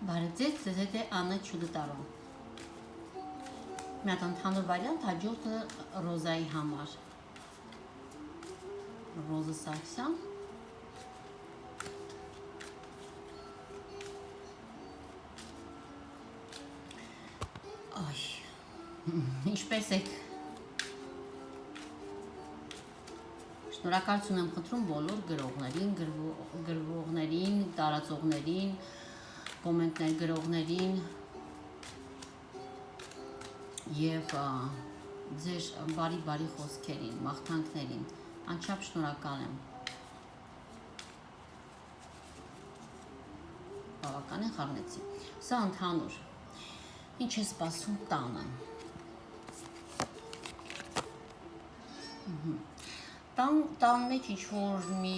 Բարև ձեզ, ձեզ հետ է Աննա Չուդտարոն։ Մի հատ ընդհանուր վարիանտ հաջորդը Ռոզայի համար։ Ռոզա Սարգսյան։ Այ, ինչպես եք։ Շնորհակալություն եմ խնդրում բոլոր գրողներին, գրողներին, տարածողներին, կոմենտներ գրողներին եւ ձեր բարի խոսքերին, մաղթանքներին, անչափ շնորհակալ եմ։ Բավականին խառնեցի։ Սա ընդհանուր։ Ինչ է սպասում տանը։ Տան մեջ ինչ որ մի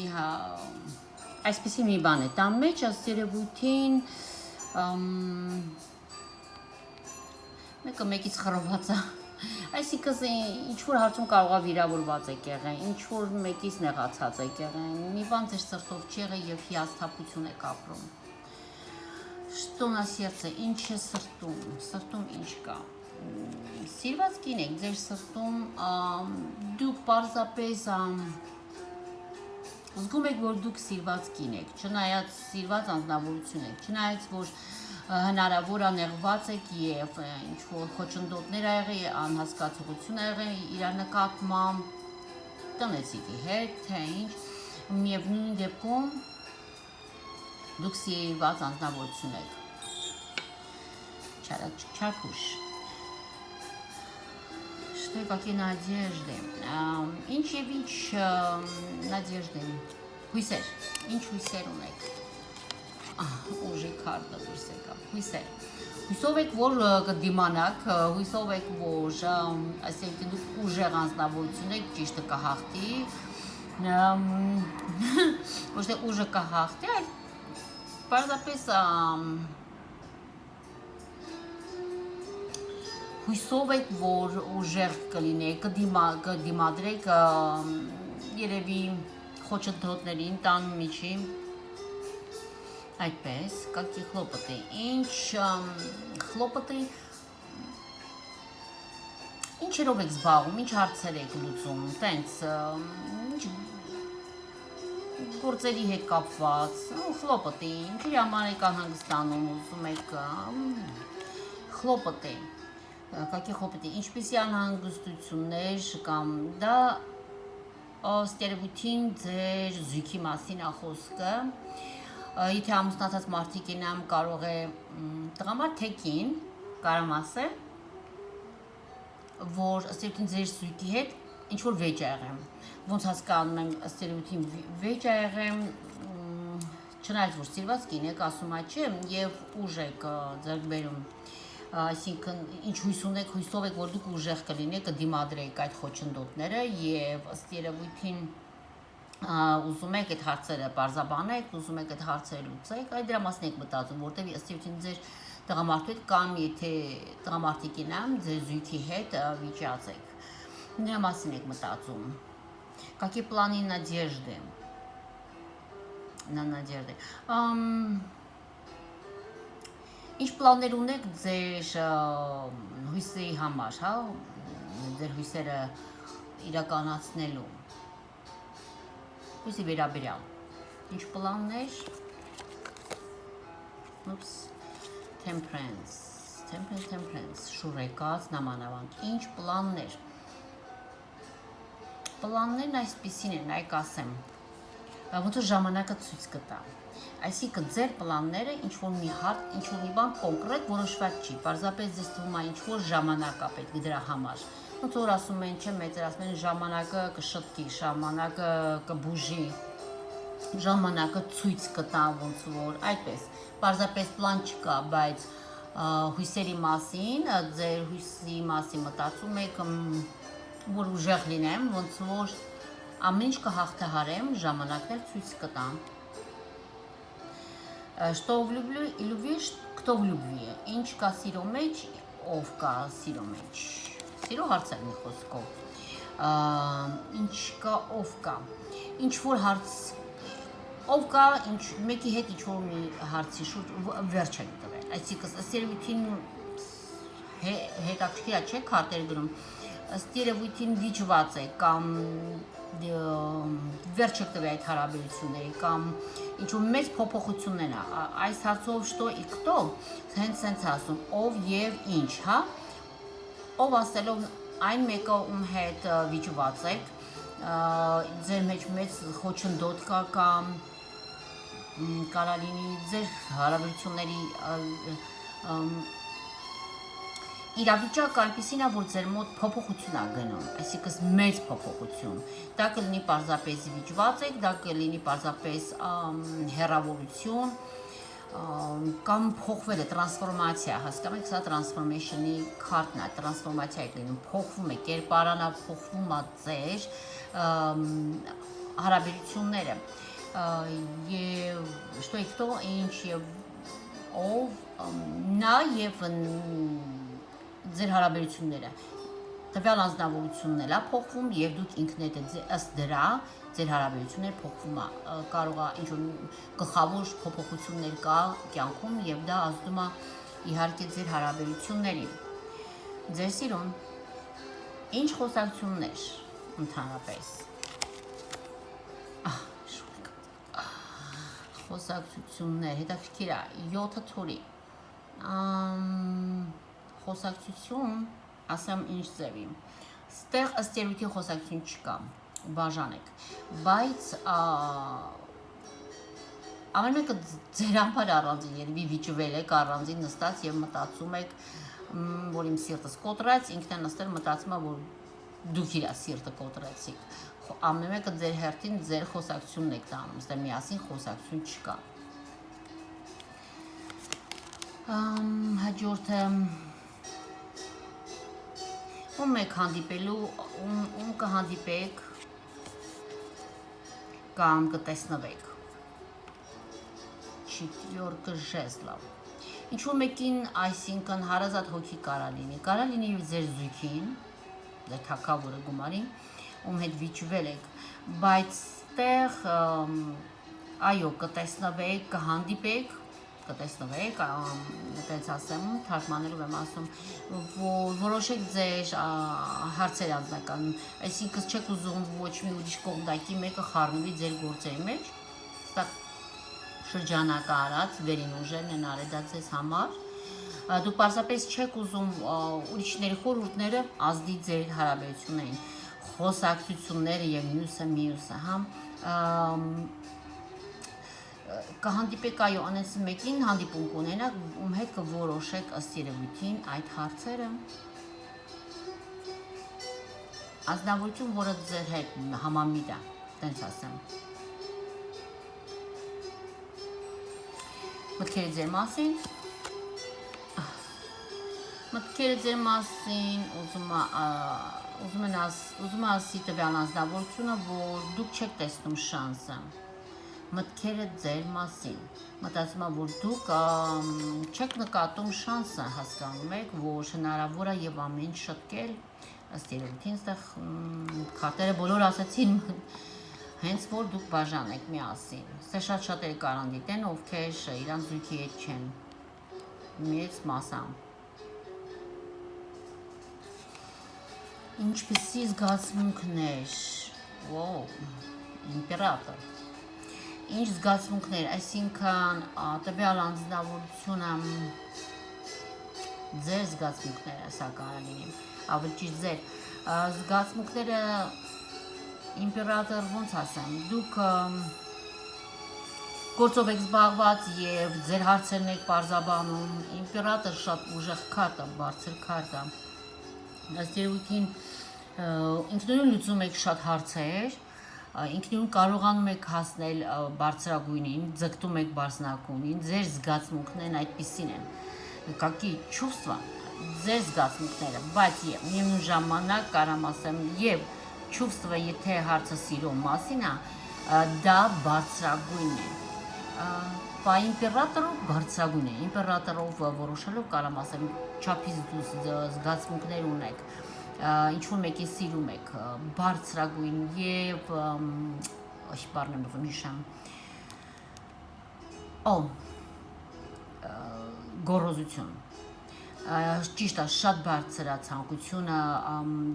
այսպեսի մի բան է, տան մեջ ըստ երևույթին մեկը մեկից խռոված է, այսինքն ինչ որ հարցում կարող է վիրավորված եք եղել, ինչ որ մեկից նեղացած եք եղել, մի բան ձեր սրտով չի եղել եւ հիասթափություն եք ապրում։ Что на сердце, ինչ է սրտում ինչ կա։ Սիրված կին եք, ձեր սրտում դուք պարզապես զգում եք, որ դուք սիրված կին եք, չնայած սիրված անձնավորություն եք, չնայած որ հնարավոր անեղված եք եւ ինչ որ խոչընդոտներ ա եղել, անհասկացողություն ա եղել իր նկատմամբ տնեցիկի հետ, թե ինչ, միևնույն դեպքում դուք սիրված անձնավորություն եք։ Չարփուշ։ Что какие надежды, ինչ եւ ինչ надежды, հույսեր, ինչ հույսեր ունեք, ուժի քարտը դուրս եկա, հույսեր, հույսով եք, որ կդիմանաք, հույսով եք, որ այսինքն դուք ուժեղ անձնավորություն եք, ճիշտը կհաղթի, ոչ թե ուժը կհաղթի, այլ պարզապես հույսով եք, որ ուժեղ կլինեք, կդիմադրեք երևի խոչընդոտներին, տան միջի, այդպես, կակի խլոպտի, ինչ խլոպտի, ինչերով եք զբաղում, ինչ հարցեր եք լուծում, տենց, ինչ գործերի հետ կապված, խլոպտի, ինչի համար եք անհանգստանում, ուզում եք, խլոպտի, Какие хлопоты, ինչպիսի անհանգստություններ կամ դա ըստ երևույթին ձեր զույգի մասին է խոսքը, եթե ամուսնացած մարդիկ ինամ կարող է տղամարդ թե կին, կարամ ասել, որ ըստ երևույթին ձեր զույգի հետ ինչ որ վեճ ա եղել, ոնց հասկանում եմ ըստ երևույթին վեճ ա եղել, չնայած որ սիրված կին եք, ասում ա չէ, եւ ուժ եք ձեռք բերում Այսինքն ինչ հույս ունեք, հույսով եք, որ դուք ուժեղ կլինեք, կդիմադրեք այդ խոչընդոտները եւ ըստ երևույթին ուզում եք այդ հարցերը բարձաբանեք, ուզում եք այդ հարցերը լուծեք, այդ դրա մասին եք մտածում, որտեղ ըստ երևույթին ձեր տղամարդու հետ կամ եթե տղամարդիկին ամ ձեր զույգի հետ վիճացեք։ Դրա մասին եք մտածում։ Какие планы надежды? На надежды. Ինչ պլաններ ունեք ձեր հույսերի համար, հա, ձեր հույսերը իրականացնելու, հույսի վերաբերյալ, ինչ պլաններ, temperance, շուրեկած, նամանավանդ, ինչ պլաններ, պլաններն այսպիսին են, այք ասեմ, ոնց որ ժամանակը ցույց կտա, այսինքն ձեր պլանները ինչ-որ մի հարց, ինչ-որ մի բան կոնկրետ որոշված չի, պարզապես ձեզ թվում է ինչ-որ ժամանակ է պետք դրա համար, ոնց որ ասում են, չէ, մեծեր ասում են ժամանակը կշտկի, ժամանակը կբուժի, ժամանակը ցույց կտա ոնց որ, այդպես, պարզապես պլան չկա, բայց հույսերի մասին, ձեր հույսի մասին մտածում եք, որ ուժեղ լինեմ, ոնց որ ամեն ինչ կհաղթահարեմ, ժամանակներ ցույց կտամ։ Что в любви, кто в любви, ինչ կա սիրո մեջ, ով կա սիրո մեջ, սիրո հարց է մի խոսքով, ինչ կա, ով կա, ինչ որ հարց ով կա մեկի հետ ինչ որ մի հարցի շուրջ վերջ եք տվել, այսինքն ըստ երևույթին հետաքրքիր է չէ քարտեր գրում, ըստ երևույթին վիճված է կամ վերջ եք տվել այդ հարաբերությունների կամ ինչ որ մեծ փոփոխություններ է, այս հարցով что и кто, հենց սենց ասում, ով եւ ինչ, հա, ով ասելով այն մեկը ում հետ վիճված եք, ձեր մեջ մեծ խոչընդոտ կա կամ կարա լինի ձեր հարաբերությունների իրավիճակը այնպեսին է, որ ձեր մոտ փոփոխություն է գնում, այսինքն մեծ փոփոխություն։ Դա կլինի պարզապես վիճված եք, դա կլինի պարզապես հեռավորություն, կամ փոխվել է տրանսֆորմացիա, հասկանում եք, սա տրանսֆորմեյշնի քարտն է, տրանսֆորմացիա է լինում, փոխվում է կերպարանա, փոխվում է ձեր հարաբերությունները եւ что и кто ինչ եւ ով նա եւ ձեր հարաբերությունները տվյալ անձնավորությունն էլ է փոխվում եւ դուք ինքներդ ըստ դրա ձեր հարաբերությունները փոխվում է կարող է ինչ-որ գլխավոր փոփոխություններ կա կյանքում եւ դա ազդում է իհարկե ձեր հարաբերություններին ձեր սիրուն ինչ խոսակցություններ ընդհանրապես խոսակցություններ հետաքրքիր է 7 թուրի խոսակցություն ասեմ ինչ ձևի ստեղ ըստ երևույթի խոսակցություն չկա բաժանեք բայց ամեն մեկը ձեր համար առանձին երևի վիճվել եք առանձին նստած եւ մտածում եք որ իմ սիրտս կոտրած ինքն է նստել մտածում է որ դուք իր սիրտը կոտրեցիք ամեն մեկը ձեր հերթին ձեր խոսակցությունն եք տանում ստե միասին խոսակցություն չկա հաջորդը ում եք հանդիպելու ում կհանդիպեք կամ կտեսնվեք չորքը ժեզլով ինչ-որ մեկին այսինքն հարազատ հոգի կարա լինի ձեր զույգին ձեր թագավորը գումարին ում հետ վիճվել եք բայց տեղ այո կտեսնվեք կհանդիպեք կտեսնվեք այդպես ասեմ թարգմանելով եմ ասում որ որոշեք ձեր հարցեր անձնական այսինքն չեք ուզում ոչ մի ուրիշ կողմնակի մեկը խառնվի ձեր գործերի մեջ սա շրջանակ արած վերին ուժերն են արել դա ձեզ համար դուք պարզապես չեք ուզում ուրիշների խորհուրդները ազդի ձեր հարաբերություններին խոսակցությունները եւ մյուսը հա կհանդիպեք այո անես մեկին հանդիպում կունենաք ում հետ կորոշեք ըստ երևույթին այդ հարցերը ազնվորություն որը ձեր հետ համամիտ է տենց ասեմ մտքերը ձեր մասին ուզում ասի տվյալ անձնավորությունը որ դուք չեք տեսնում շանսը մտքերը ձեր մասին մտածում եմ որ դուք չեք նկատում շանսը հասկանում եք որ հնարավոր է եւ ամեն շտկել ըստ երևույթին այստեղ քարտերը բոլոր ասացին հենց որ դուք բաժանեք միասին սա շատ-շատերը կարան դիտեն ովքեր իրան զույգի հետ չեն մեծ մասամբ ինչպիսի զգացմունքներ իմպերատոր ինչ զգացմունքներ այսինքն տվյալ անձնավորությունը ձեր զգացմունքները սա կարող լինի ավելի ճիշտ ձեր զգացմունքները իմպերատոր ոնց ասեմ դուք գործով եք զբաղված եւ ձեր հարցերն եք պարզաբանում իմպերատոր շատ ուժեղ քարտ է բարձր քարտ է ըստ երևույթին ինքնուրույն լուծում եք շատ հարցեր ինքնուրույն կարողանում եք հասնել բարձրագույնին ձգտում եք բարձրակունին ձեր զգացմունքներն այդպիսին են какие чувства ձեր զգացմունքները բայց եւ միևնույն ժամանակ կարամ ասեմ եւ чувство եթե հարցը սիրո մասին է դա բարձրագույն է Պա իմպերատորով բարձրագույն է, իմպերատորով որոշելով կարամ ասեմ չափից դուրս զգացմունքներ ունեք, ինչ-որ մեկի սիրում եք, բարձրագույն և, բառն եմ բվում հիշեմ, Օ, գոռոզություն։ Ճիշտ է, շատ բարձր է ցանկությունը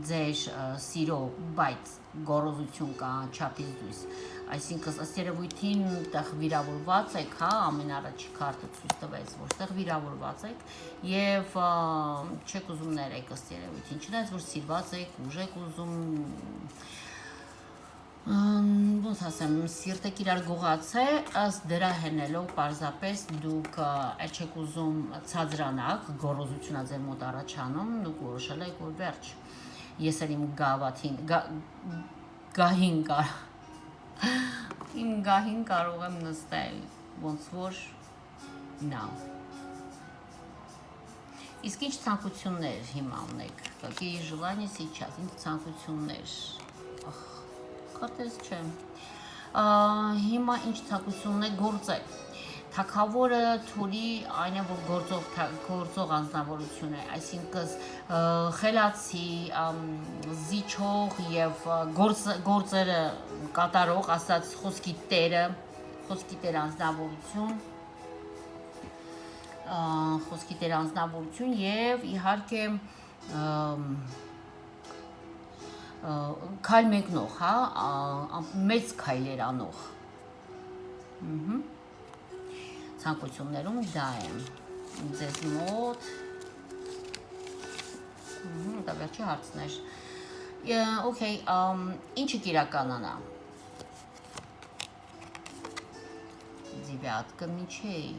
ձեր սիրո, բայց գոռոզություն կա չափից դուրս։ Այսինքն ըստ երևույթին տեղ վիրավորված եք, հա, ամենառաջի քարտը ցույց տվեց, որ տեղ վիրավորված եք եւ չեք ուզում ներեք ըստ երևույթին, չնայած որ սիրված եք, ուժ եք ուզում ոնց ասեմ, սիրտեք իրար գողացե, ըստ դրա հենելով պարզապես դուք այլ չեք ուզում ցածրանաք, գոռոզությունա ձեր մոտ առաջանում, դուք որոշել եք, որ վերջ, ես էլ իմ գավաթին, գահին իմ գահին կարող եմ նստել, ոնց որ նա։ Իսկ ինչ ցանկություններ հիմա ունեք, какие желания сейчас, ինչ ցանկություններ, Քարտեզ չեմ։ Հիմա ինչ ցանկությունն է գործել։ Թագավորը թուրի այն է, որ գործող անձնավորություն է, այսինքն խելացի, զիջող եւ գործերը կատարող, ասած խոսքի տեր անձնավորություն եւ իհարկե քայլ մեկնող, հա, մեծ քայլեր անող։ Ցանկություններում դա է։ Ձեզ մոտ դա վերջի հարցն էր։ Okay, ինչը կիրականանա։ Девятка мечей։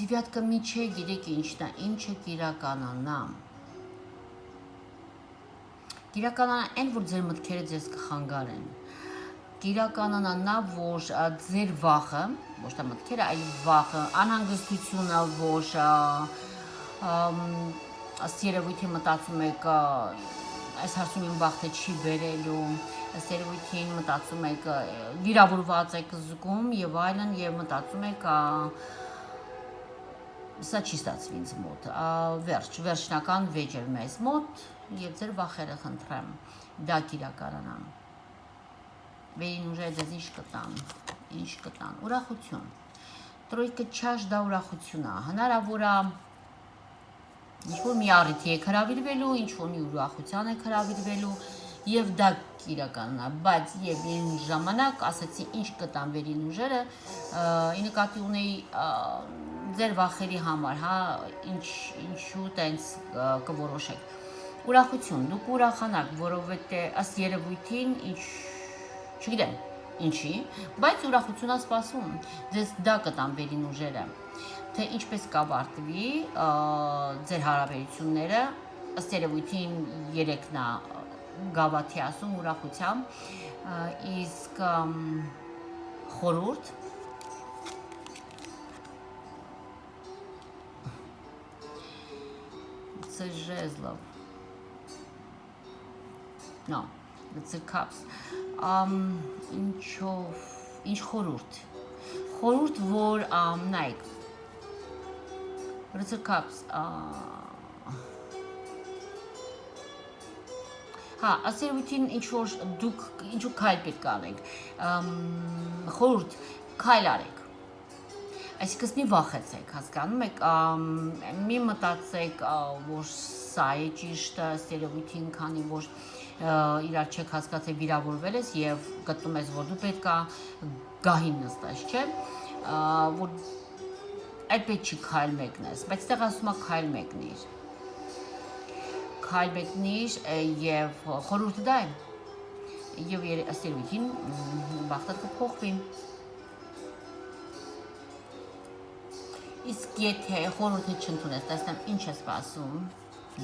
Девятка мечей գիտեք ինչն է, ինչը կիրականանա։ Կիրականանա այն, որ ձեր մտքերը ձեզ կխանգարեն։ Կիրականանա նա, որ ձեր վախը, ոչ թե մտքերը, այլ վախը, անհանգստությունը, որ ըստ երևույթին մտածում եք այս հարցում իմ բախտը չի բերելու, ըստ երևույթին մտածում եք վիրավորված եք զգում եւ այլն եւ մտածում եք սա չի ստացվի ինձ մոտ, վերջնական վեճ էր մեզ մոտ եւ ձեր վախերը խնդրեմ, դա կիրականանա։ Վերին ուժերը ձեզ ինչ կտան, ուրախություն։ Տրոյկը չաշ դա ուրախություն է, հնարավոր է ինչ-որ մի առիթի եք հրավիրվելու, ինչ-որ մի ուրախության եք հրավիրվելու եւ դա կիրականանա, բայց եւ այն ժամանակ ասացի ինչ կտան վերին ուժերը, ի նկատի ունեի ձեր վախերի համար, հա, ինչու տենց կորոշեք։ Ուրախություն, դուք ուրախանաք, որովհետեւ ըստ երևույթին չգիտեմ ինչի, բայց ուրախությունա սպասում, ձեզ դա կտան վերին ուժերը, թե ինչպես կավարտվի ձեր հարաբերությունները, ըստ երևույթին երեքնա գավաթի ասում ուրախությամբ, իսկ խորհուրդ Ժեզլով No, it's a cups. Ինչ խորհուրդ, որ նայեք. It's a cups. Հա, ասերույթին ինչ-որ դուք ինչ-որ քայլ պետք է անեք, խորհուրդ, քայլ արեք, այսինքն մի վախեցեք, հասկանում եք, մի մտածեք, որ սա է ճիշտը, երևույթին, քանի որ իրար չեք հասկացել վիրավորվել ես եւ գտնում ես, որ դու պետք է գահին նստես, չէ, որ այդ պետք չի քայլ մեկնես, բայց այդտեղ ասում է քայլ մեկնիր։ Քայլ մեկնիր եւ խորհուրդը դա է։ Եվ ըստ երևույթին բախտը կփոխվի։ Իսկ եթե խորհուրդը չընդունես, տեսնեմ ինչ է սպասում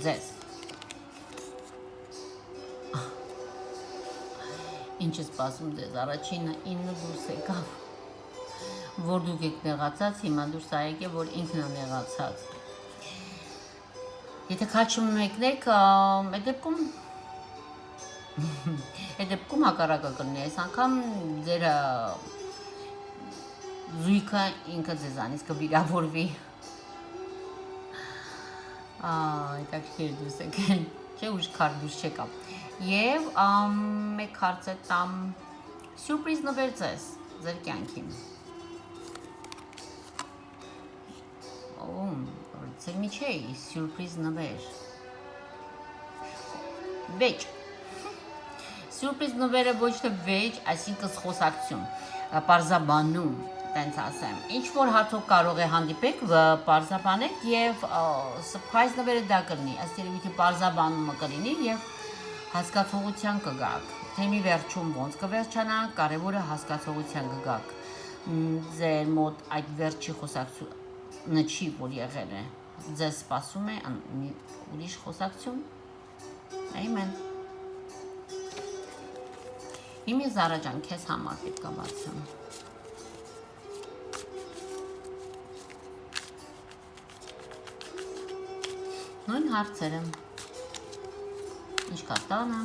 ձեզ։ Ինչ է սպասում ձեզ, առաջինը 9 դուրս եկավ, որ դուք եք նեղացած, հիմա դուրս արեք է, որ ինքն է նեղացած։ Եթե քաչում մեկնեք, այդ դեպքում հակառակը կլինի, այս անգամ ձեր զույգը ինքը ձեզանից կվիրավորվի։ Հետաքրքիր դուրս եկել, չէ, ուժ քարտ դուրս չեկավ։ Եվ մեկ հարց է տամ սյուրպրիզ նվեր ձեզ, ձեր կյանքին։ Ձեր մի չէ, սյուրպրիզ նվեր։ Վեճ։ Սյուրպրիզ նվերը ոչ թե վեճ, այսինքն խոսակցություն, պարզաբանում, տենց ասեմ։ Ինչ որ հարցով կարող է հանդիպեք, պարզաբանեք եւ սփրայզ նվերը դա կլինի, ըստ երևույթի պարզաբանումը կլինի եւ հասկացողության կգաք։ Թեմի վերջում ոնց կվերջանա, կարևորը հասկացողության կգաք։ Ձեր մոտ այդ վերջի խոսակցությունը չի, որ եղել է։ Ձեզ սպասում է ուրիշ խոսակցություն։ Ամեն։ Հիմի Զարա ջան, քեզ համար պետք է բացեմ։ Նույն հարցերը։ Ինչ կա տանը։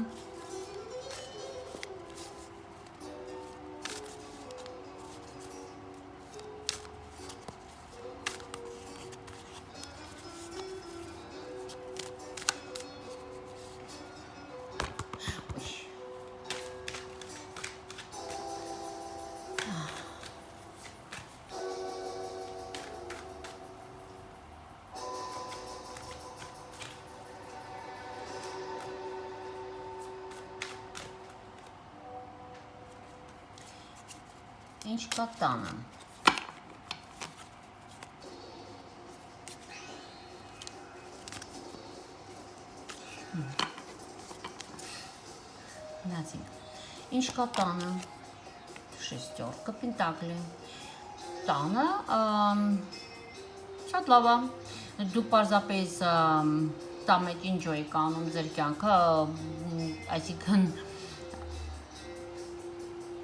Ինչ կա տանը։ Նացինք։ Ինչ կա տանը։ Շեստյորկը, պենտակլի։ Տանը շատ լավ է։ Դուք պարզապես տա մեջ enjoy եք անում ձեր կյանքը, այսինքն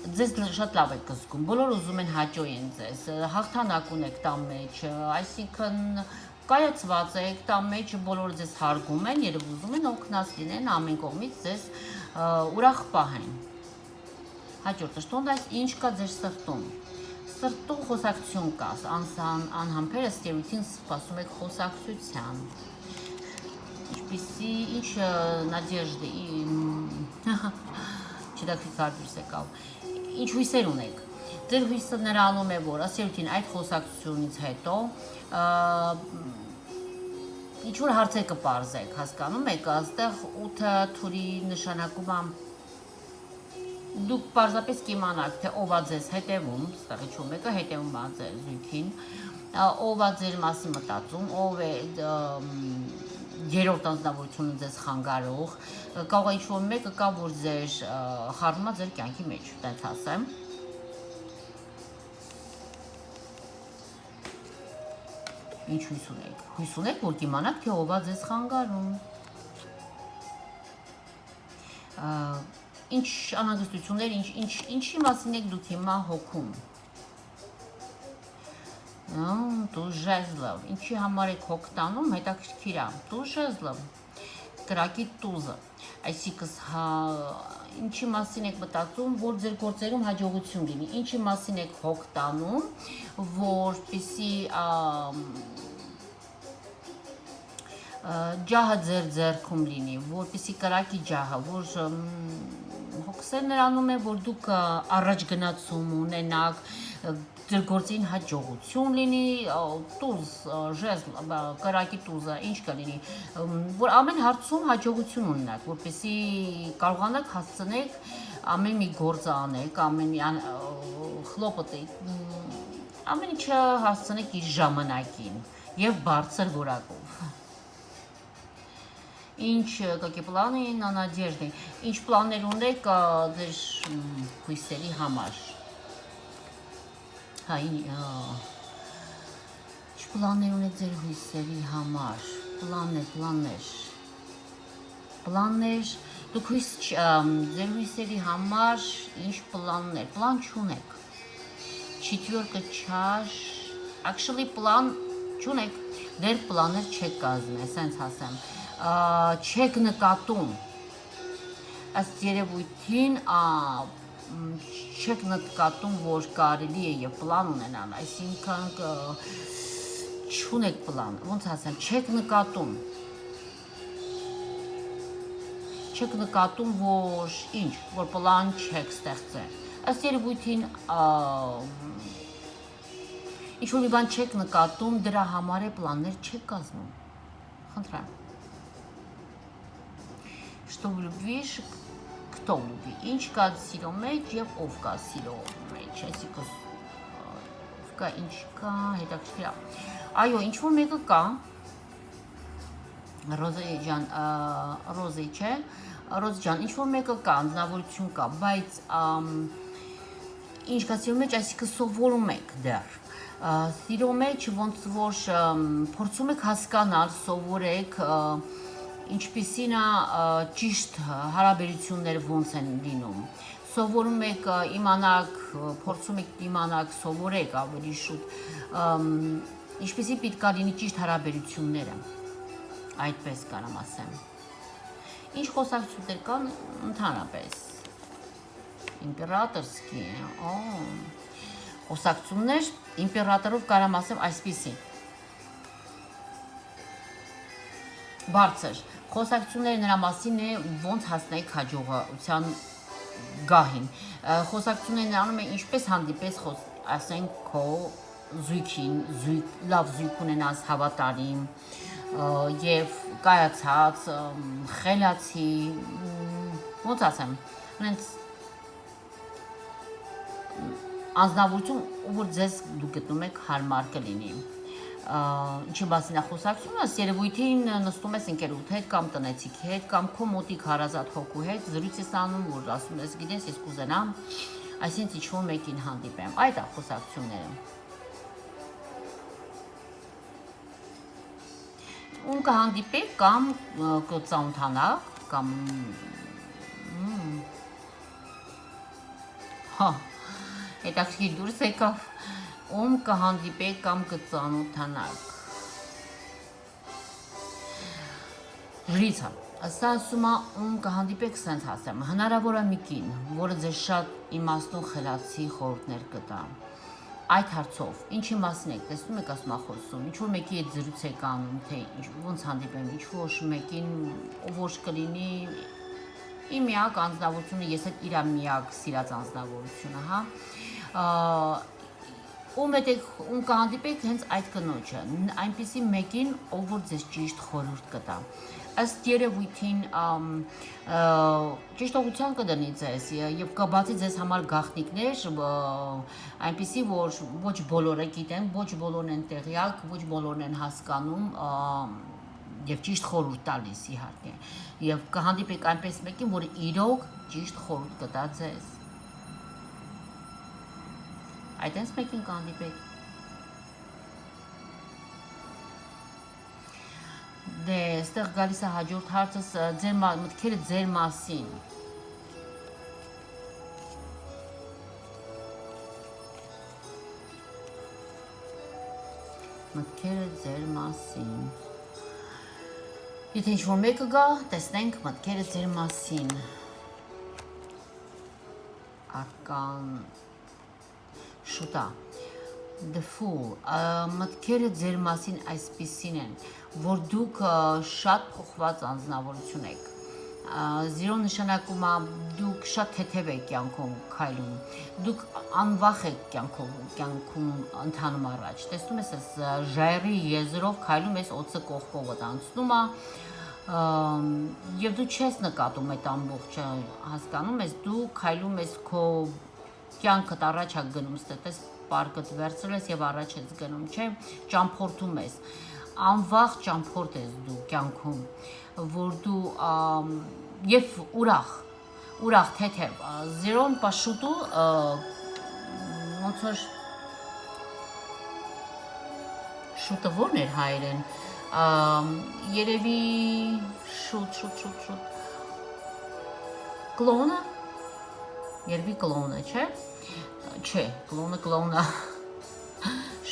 ձեզ շատ լավ եք զգում, բոլորը ուզում են հաճոյեն ձեզ, հաղթանակ ունեք տան մեջ, այսինքն կայացված եք տան մեջ, բոլորը ձեզ հարգում են, երբ ուզում են օգնած լինեն, ամեն կողմից ձեզ ուրախ պահեն։ Հաջորդը շտոնդ այս ինչ կա ձեր սրտում։ Սրտում խոսակցություն կա, անհամբեր ըստ երևույթին սպասում եք խոսակցության։ Ինչպիսի ինչ նադեժդի չդակրիկարդուրս եկավ։ Ինչ հույսեր ունեք։ Ձեր հույսը նրանում է, որ ըստ երևույթին այդ խոսակցությունից հետո ինչ-որ հարցեր կպարզեք, հասկանում եք, այստեղ 8 թուրի նշանակում է դուք պարզապես կիմանաք, թե ով է ձեզ հետևում, ստեղի չում եկը հետևում է ձեր զույգին, ով է ձեր մասի մտածում, ով է երրորդ անձնավորությունը ձեզ խանգարող, կարող է ինչ-որ մեկը կա, որ ձեր խառնում է ձեր կյանքի մեջ, տենց ասեմ։ Ինչ հույս ունեք։ Հույս ունեք, որ կիմանաք, թե ով է ձեզ խանգարում։ Ինչ անհանգստություններ, ինչի մասին եք դուք հիմա հոգում։ Տուժ ժեզլով, ինչի համար եք հոգ տանում, հետաքրքիր է, տուժ ժեզլով, կրակի տուզը, այսինքն ինչի մասին եք մտածում, որ ձեր գործերում հաջողություն լինի, ինչի մասին եք հոգ տանում, որպեսզի ջահը ձեր ձեռքում լինի, որպեսզի կրակի ջահը, որ հոգսեր նրանում է, որ դուք առաջ գնացում ունենաք, ձեր գործին հաջողություն լինի, տուզ, ժեզլ, կրակի տուզը, ինչ կլինի, որ ամեն հարցում հաջողություն ունենաք, որպեսզի կարողանաք հասցնեք ամեն մի գործը անեք, ամեն մի խլոպոտը, ամեն ինչը հասցնեք իր ժամանակին և բարձր որակով։ Ինչ կակի պլանի, նանադերդ է, ինչ պլաններ ունեք ձեր հույսերի համար։ Ինչ պլաններ ունեք ձեր հույսերի համար, պլաններ, դուք ձեր հույսերի համար ինչ պլաններ, պլան չունեք, չիտվյորկը չար, actually պլան չունեք, դեր պլաններ չեք կազմել, սենց ասեմ, չեք նկատում, ըստ երևույթին չեք նկատում, որ կարելի է և պլան ունենալ, այսինքն չունեք պլան, ոնց ասեմ, չեք նկատում, որ ինչ, որ պլան չեք ստեղծել, ըստ երևույթին ինչ որ մի բան չեք նկատում, դրա համար է պլաններ չեք կազմում։ Խնդրեմ։ Что в любви, кто в любви։ Ինչ կա սիրո մեջ եւ ով կա սիրո մեջ, այսինքն ով կա, ինչ կա, հետաքրքիր է։ Այո, ինչ որ մեկը կա, Ռոզե ջան, Ռոզե չէ, Ռոզ ջան, ինչ որ մեկը կա, անձնավորություն կա, բայց ինչ կա սիրո մեջ, այսինքն սովորում եք դեռ։ Սիրո մեջ ոնց որ փորձում եք հասկանալ, սովորեք ինչպիսին է ճիշտ հարաբերությունները ոնց են լինում։ Սովորում եք իմանաք, փորձում եք իմանաք, սովորեք ավելի շուտ ինչպիսի պետք է լինի ճիշտ հարաբերությունները։ Այդպես կարամ ասեմ։ Ինչ խոսակցություններ կան ընդհանրապես։ Իմպերատորսկի, խոսակցություններ իմպերատորով կարամ ասեմ այսպիսի։ Բարձր, խոսակցությունները նրա մասին է ոնց հասնեք հաջողության գահին։ Խոսակցություններն անում են ինչպես հանդիպես ասենք քո զույգին, լավ զույգ ունենաս հավատարիմ եւ կայացած, խելացի, ոնց ասեմ, այնց անձնավորություն, որ ձեզ դուք գտնում եք հարմար կլինի։ Ինչի մասին է խոսակցությունը, երևույթին նստում ես ընկերուդ հետ կամ տնեցիքի հետ կամ քո մոտիկ հարազատ հոգու հետ, զրույց ես անում, որ ասում ես, գիտես, ես կուզենամ, այսինքն ինչ-որ մեկին հանդիպեմ։ Այդ է խոսակցությունները։ Ում կհանդիպեք կամ կծանոթանաք կամ հետաքրքիր դուրս եկավ, ում կհանդիպեք կամ կծանոթանաք։ Ժրիցը, սա ասում է ում կհանդիպեք սենց ասեմ, հնարավոր է մի կին, որը ձեզ շատ իմաստուն խելացի խորհուրդներ կտա։ Այդ հարցով, ինչի մասին եք, տեսնում եք ասում խոսում, ինչ որ մեկի հետ զրույց եք անում, թե ոնց հանդիպեմ, ինչ որ մեկին որ կլինի իմ միակ անձնավորությունը, ես էլ իր միակ սիրած անձնավորությունը, հա։ Ում կհանդիպեք հենց այդ կնոջը, այնպիսի մեկին, ով որ ձեզ ճիշտ խորհուրդ կտա։ Ըստ երևույթին ճիշտ ուղղության կդնի ձեզ եւ կբացի ձեզ համար գաղտնիքներ, այնպիսի որ ոչ բոլորը գիտեն, ոչ բոլորն են տեղյակ, ոչ բոլորն են հասկանում եւ ճիշտ խորհուրդ տալիս իհարկե։ Եվ կհանդիպեք այնպես մեկին, որ իրոք ճիշտ խորհուրդ կտա ձեզ։ Այդպես մեկին կհանդիպեք։ Դե, այստեղ գալիս է հաջորդ հարցս ձեր մտքերը ձեր մասին։ Մտքերը ձեր մասին։ Եթե ինչ-որ մեկը գա, տեսնենք մտքերը ձեր մասին։ Արկան շուտա։ The Fool, մտքերը ձեր մասին այսպիսին են, որ դուք շատ փոխված անձնավորություն եք։ Զիրո նշանակում է դուք շատ թեթև եք կյանքում քայլում, դուք անվախ եք կյանքում ընթանում առաջ։ Տեսնում ես, ժայռի եզրով քայլում ես, օձը կողքովդ անցնում է, եւ դու չես նկատում այդ ամբողջը, հասկանում ես, դու քայլում ես քո կյանքդ առաջ է գնում, ստես պարկդ վերցրել ես եւ առաջ ես գնում, չէ, ճամփորդում ես, անվախ ճամփորդ ես դու կյանքում, որ դու եւ ուրախ թեթև, զիրոն պաշուտու ոնց որ շուտը որն էր հայերեն, երևի շուտ կլոնը, երևի կլոնը, չէ, չէ, կլոնը,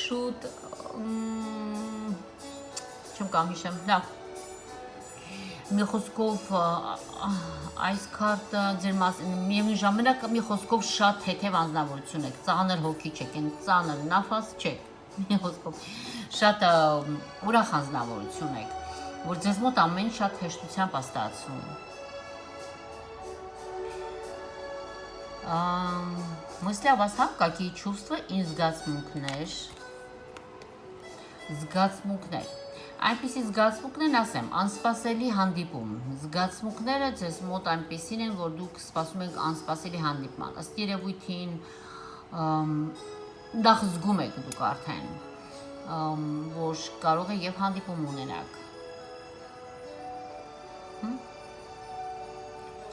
շուտ, չեմ կամ հիշեմ, լավ, մի խոսքով այս քարտը ձեր մասին, միևնույն ժամանակ մի խոսքով շատ թեթև անձնավորություն եք, ծանր հոգի չեք, ծանր նավազ չեք, մի խոսքով շատ ուրախ անձնավորություն եք, որ ձեզ մոտ ամեն շատ հեշտությամբ է ստացվում։ Мысли о вас, какие чувства и զգացմունքներ։ Այնպիսի զգացմունքներ ասեմ, անսպասելի հանդիպում։ Զգացմունքները ձեզ մոտ այնպիսին են, որ դուք սպասում եք անսպասելի հանդիպման։ Ըստ երևույթին նախ զգում եք դուք արդեն, որ կարող է եւ հանդիպում ունենաք։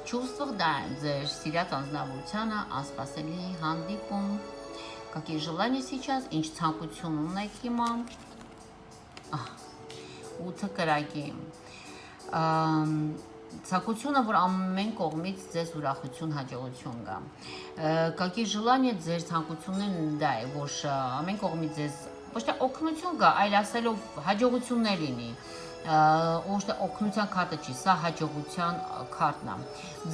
Чувства, да, ձեր սիրած անձնավորությանը անսպասելի հանդիպում։ Какие желания сейчас, ինչ ցանկություն ունեք հիմա։ 8 կրակի։ Ցանկությունը, որ ամեն կողմից ձեզ ուրախություն, հաջողություն գա։ Какие желания ձեր ցանկություններն դա է, որ ամեն կողմից ձեզ ոչ թե օգնություն գա, այլ ասելով հաջողություններ լինի։ Ոչ թե օգնության քարտը չի, սա հաջողության քարտն է։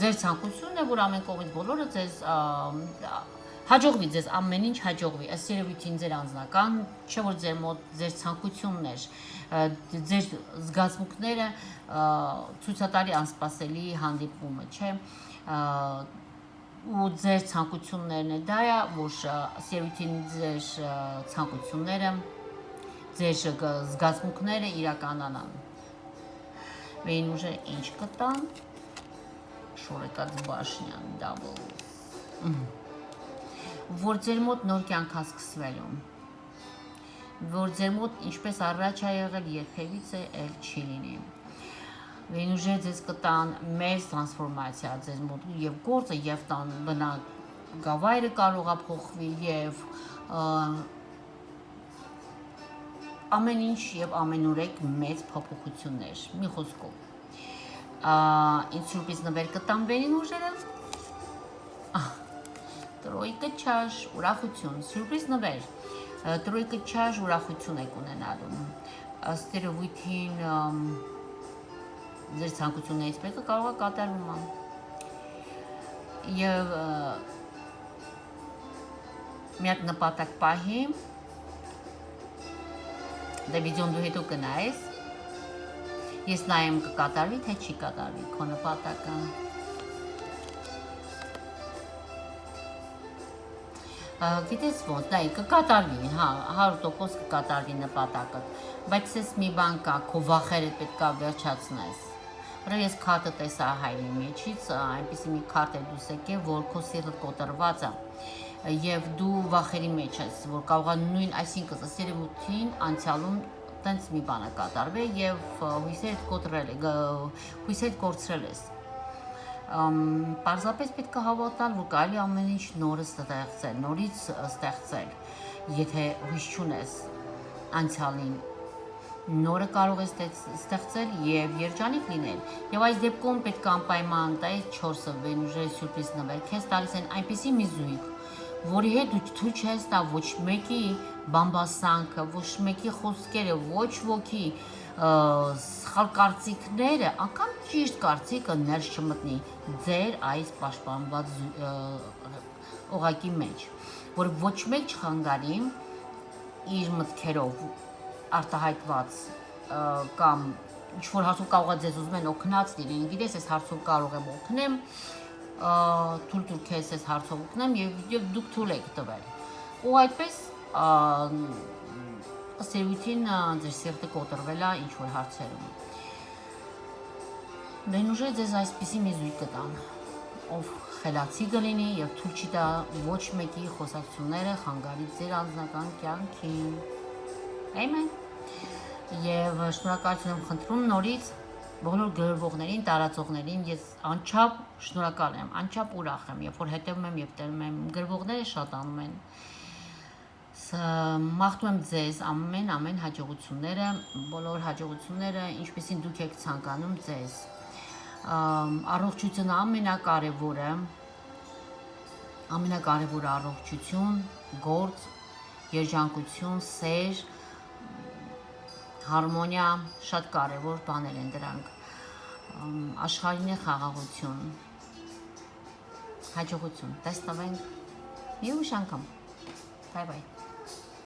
Ձեր ցանկությունն է, որ ամեն կողմից բոլորը ձեզ հաջողվի, ձեզ ամեն ինչ հաջողվի, ըստ երևույթին ձեր անձնական, չէ որ ձեր մոտ ձեր ցանկություններ, ձեր զգացմունքները ցույցատարի անսպասելի հանդիպումը, չէ, ու ձեր ցանկություններն է դա է, որ ըստ երևույթին ձեր ցանկությունները, ձեր զգացմունքները իրականանան։ Վեին ուժը ինչ կտան, շորեկած բաշնյան, double, որ ձեր մոտ նոր կյանք է սկսվելու, որ ձեր մոտ ինչպես առաջ է եղել երբևիցե էլ չի լինի։ Վեին ուժը ձեզ կտան մեծ տրանսֆորմացիա ձեզ մոտ եւ գործը եւ տան բնակավայրը կարող է փոխվի եւ ամեն ինչ եւ ամենուրեք մեծ փոփոխություններ, մի խոսքով։ Ինչ սուրպրիզ նվեր կտան վերին ուժերը։ Տրոյկը չաշ, ուրախություն, սուրպրիզ նվեր, տրոյկը չաշ ուրախություն եք ունենալու, ըստ երևույթին ձեր ցանկություններից մեկը կարող է կատարվում է, և մի հատ նպատակ պահի, դե վիդեոն դու հետո կնայես, ես նայեմ կկատարվի, թե չի կատարվի քո նպատակը, Գիտես ոնց, դա կկատարվի, 100% կկատարվի նպատակը, բայց ես մի բան կա, քո վախերը պետք է վերջացնես, որը ես քարտը տեսա հայրի մեջից, այնպիսի մի քարտ է դուս եկել, որ քո սիրտը կոտրված է, եւ դու վախերի մեջ ես, որ կարող է նույն, այսինքն ըստ երևույթին անցյալում տենց մի բան է կատարվել եւ հույսեր կորցրել ես։ Պարզապես պետք է հավատալ, որ կարելի ամեն ինչ նորից ստեղծել, եթե հույս չունես անցյալին, նորը կարող ես ստեղծել եւ երջանիկ լինել։ Եվ այս դեպքում պետք է անպայման տայես 4-ը Վենուժի սուրպրիզ նվեր, քեզ տալիս են այնպիսի մի զույգ, որի հետ դու թույլ չես տա ոչ մեկի բամբասանքը, ոչ մեկի խոսքերը, ոչ ոքի սխալ կարծիքները, անգամ ճիշտ կարծիքը ներս չմտնի ձեր այս պաշտպանված օղակի մեջ, որ ոչ մեկ չխանգարի իր մտքերով արտահայտված կամ ինչ-որ հարցում կարող է ձեզ ուզում են օգնած լինեն, գիտես, ես հարցով կարող եմ օգնեմ, թույլ տուր քեզ ես հարցով օգնեմ եւ դուք թույլ եք տվել։ Ու այդպես ըստ երևույթին ձեր սիրտը կոտրվել է ինչ-որ հարցերում։ Վենուժը ձեզ այսպիսի մի զույգ կտան, ով խելացի կլինի եւ թույլ չի տա ոչ մեկի խոսակցությունները խանգարի ձեր անձնական կյանքին։ Ամեն։ Եվ շնորհակալություն եմ խնդրում նորից բոլոր գրողներին, տարածողներին, ես անչափ շնորհակալ եմ, անչափ ուրախ եմ, երբ որ հետևում եմ եւ տերում եմ, գրողները շատանում են։ Մաղթում եմ ձեզ ամեն հաջողությունները, բոլոր հաջողությունները, ինչպեսին դուք եք ցանկանում ձեզ։ Առողջությունը ամենակարևորը առողջություն, գործ, երջանկություն, սեր, հարմոնիա, շատ կարևոր բաներ են դրանք, աշխարհին է խաղաղություն, հաջողություն, տեսնվենք մի ուրիշ անգամ, բայ բայ։